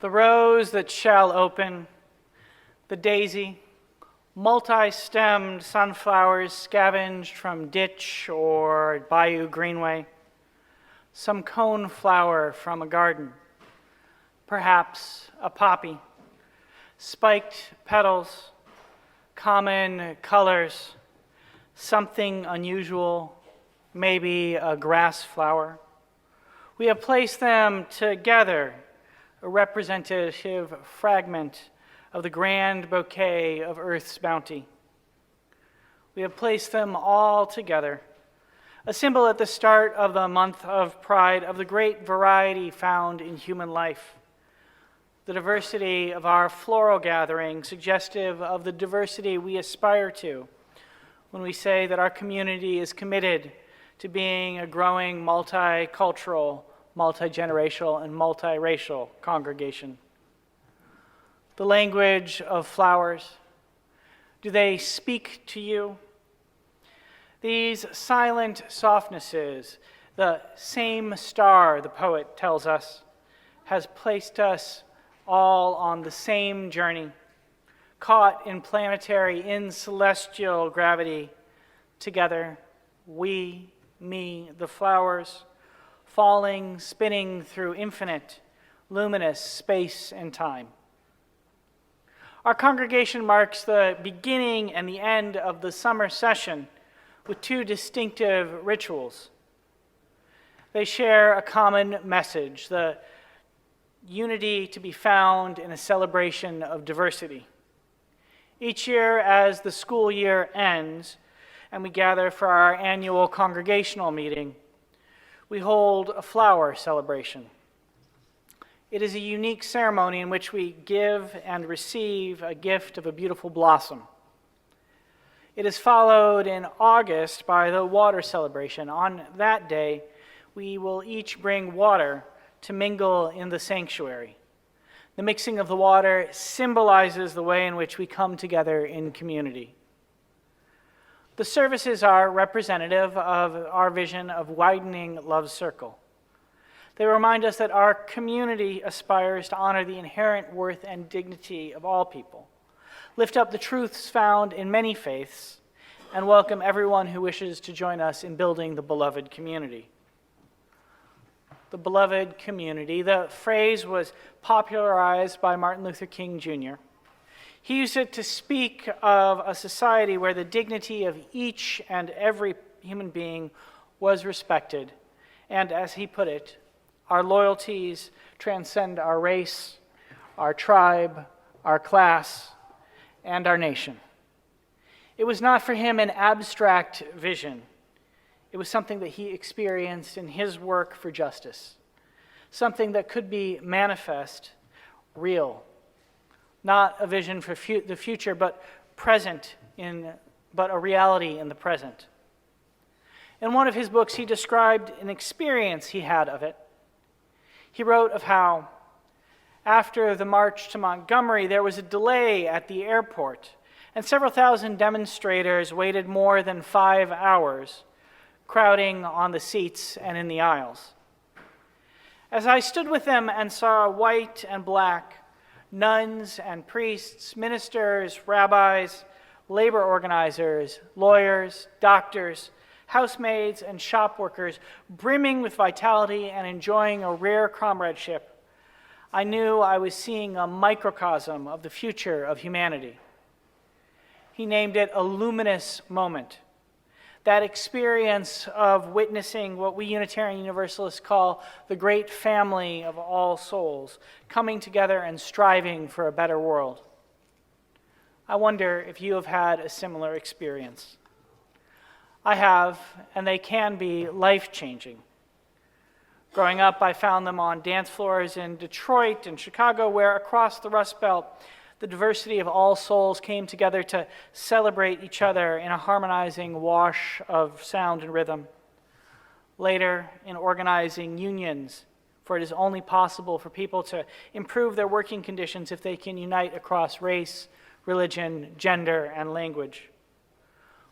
The rose that shall open, the daisy, multi-stemmed sunflowers scavenged from ditch or bayou greenway, some cone flower from a garden, perhaps a poppy, spiked petals, common colors, something unusual, maybe a grass flower. We have placed them together, a representative fragment of the grand bouquet of Earth's bounty. We have placed them all together, a symbol at the start of the month of pride of the great variety found in human life. The diversity of our floral gathering, suggestive of the diversity we aspire to when we say that our community is committed to being a growing multicultural, multi-generational, and multiracial congregation. The language of flowers, do they speak to you? These silent softnesses, the same star, the poet tells us, has placed us all on the same journey, caught in planetary, in celestial gravity, together, we, me, the flowers, falling, spinning through infinite, luminous space and time. Our congregation marks the beginning and the end of the summer session with two distinctive rituals. They share a common message, the unity to be found in a celebration of diversity. Each year, as the school year ends and we gather for our annual congregational meeting, we hold a flower celebration. It is a unique ceremony in which we give and receive a gift of a beautiful blossom. It is followed in August by the water celebration. On that day, we will each bring water to mingle in the sanctuary. The mixing of the water symbolizes the way in which we come together in community. The services are representative of our vision of widening love's circle. They remind us that our community aspires to honor the inherent worth and dignity of all people, lift up the truths found in many faiths, and welcome everyone who wishes to join us in building the beloved community. The beloved community, the phrase was popularized by Martin Luther King Jr. He used it to speak of a society where the dignity of each and every human being was respected, and as he put it, our loyalties transcend our race, our tribe, our class, and our nation. It was not for him an abstract vision. It was something that he experienced in his work for justice, something that could be manifest, real, not a vision for the future, but a reality in the present. In one of his books, he described an experience he had of it. He wrote of how, after the march to Montgomery, there was a delay at the airport, and several thousand demonstrators waited more than 5 hours, crowding on the seats and in the aisles. As I stood with them and saw white and black, nuns and priests, ministers, rabbis, labor organizers, lawyers, doctors, housemaids, and shop workers brimming with vitality and enjoying a rare comradeship, I knew I was seeing a microcosm of the future of humanity. He named it a luminous moment. That experience of witnessing what we Unitarian Universalists call the great family of all souls, coming together and striving for a better world. I wonder if you have had a similar experience. I have, and they can be life-changing. Growing up, I found them on dance floors in Detroit and Chicago, where across the Rust Belt, the diversity of all souls came together to celebrate each other in a harmonizing wash of sound and rhythm. Later, in organizing unions, for it is only possible for people to improve their working conditions if they can unite across race, religion, gender, and language.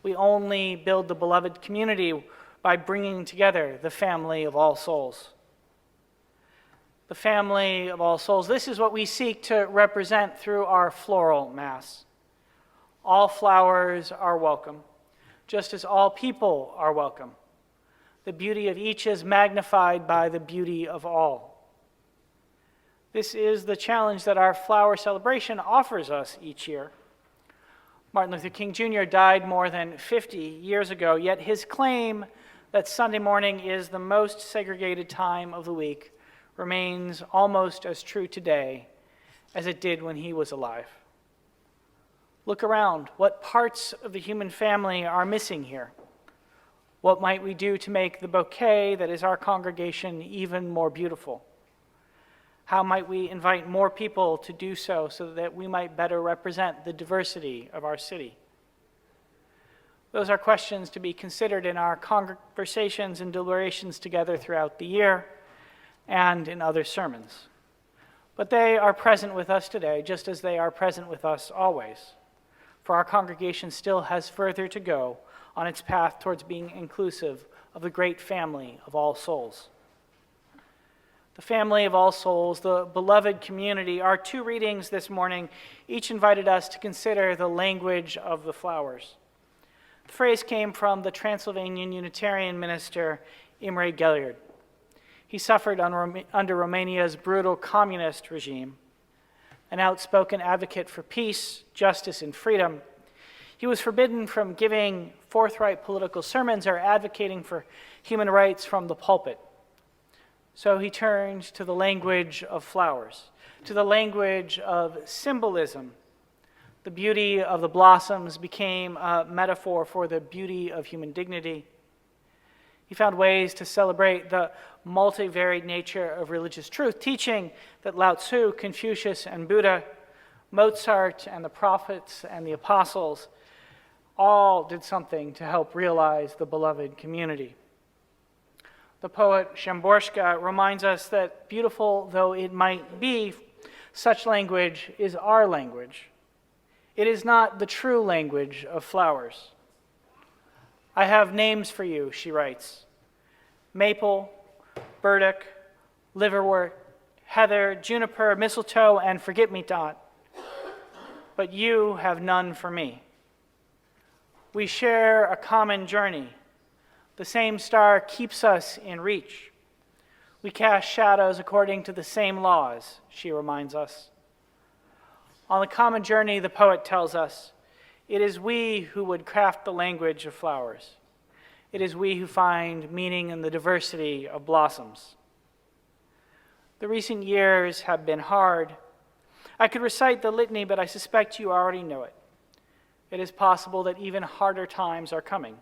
We only build the beloved community by bringing together the family of all souls. the family of all souls. This is what we seek to represent through our floral Mass. All flowers are welcome, just as all people are welcome. The beauty of each is magnified by the beauty of all. This is the challenge that our flower celebration offers us each year. Martin Luther King Jr. died more than 50 years ago, yet his claim that Sunday morning is the most segregated time of the week remains almost as true today as it did when he was alive. Look around. What parts of the human family are missing here? What might we do to make the bouquet that is our congregation even more beautiful? How might we invite more people to do so that we might better represent the diversity of our city? Those are questions to be considered in our conversations and deliberations together throughout the year and in other sermons. But they are present with us today, just as they are present with us always. For our congregation still has further to go on its path towards being inclusive of the great family of all souls. The family of all souls, the beloved community, our two readings this morning each invited us to consider the language of the flowers. The phrase came from the Transylvanian Unitarian minister Imre Gellert. He suffered under Romania's brutal communist regime. An outspoken advocate for peace, justice, and freedom, he was forbidden from giving forthright political sermons or advocating for human rights from the pulpit. So he turned to the language of flowers, to the language of symbolism. The beauty of the blossoms became a metaphor for the beauty of human dignity. He found ways to celebrate the multivariate nature of religious truth, teaching that Lao Tzu, Confucius, and Buddha, Mozart, and the prophets and the apostles all did something to help realize the beloved community. The poet Szymborska reminds us that beautiful though it might be, such language is our language. It is not the true language of flowers. I have names for you, she writes. Maple, burdock, liverwort, heather, juniper, mistletoe, and forget-me-not. But you have none for me. We share a common journey. The same star keeps us in reach. We cast shadows according to the same laws, she reminds us. On the common journey, the poet tells us, it is we who would craft the language of flowers. It is we who find meaning in the diversity of blossoms. The recent years have been hard. I could recite the litany, but I suspect you already know it. It is possible that even harder times are coming.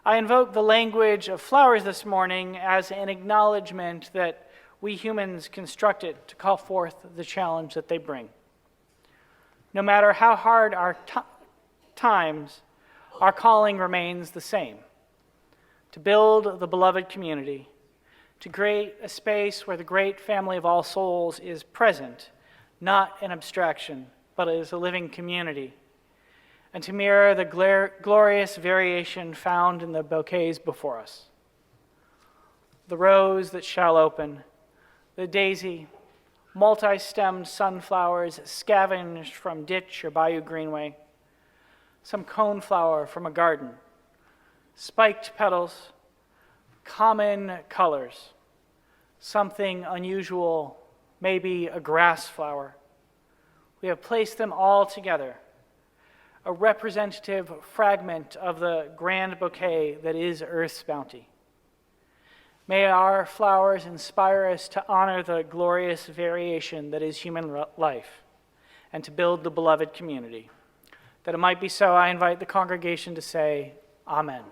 I invoke the language of flowers this morning as an acknowledgement that we humans construct it to call forth the challenge that they bring. No matter how hard our times, our calling remains the same: to build the beloved community, to create a space where the great family of all souls is present, not an abstraction, but as a living community, and to mirror the glorious variation found in the bouquets before us. The rose that shall open, the daisy, multi-stemmed sunflowers scavenged from ditch or bayou greenway, some coneflower from a garden, spiked petals, common colors, something unusual, maybe a grass flower. We have placed them all together, a representative fragment of the grand bouquet that is Earth's bounty. May our flowers inspire us to honor the glorious variation that is human life and to build the beloved community. That it might be so, I invite the congregation to say, Amen.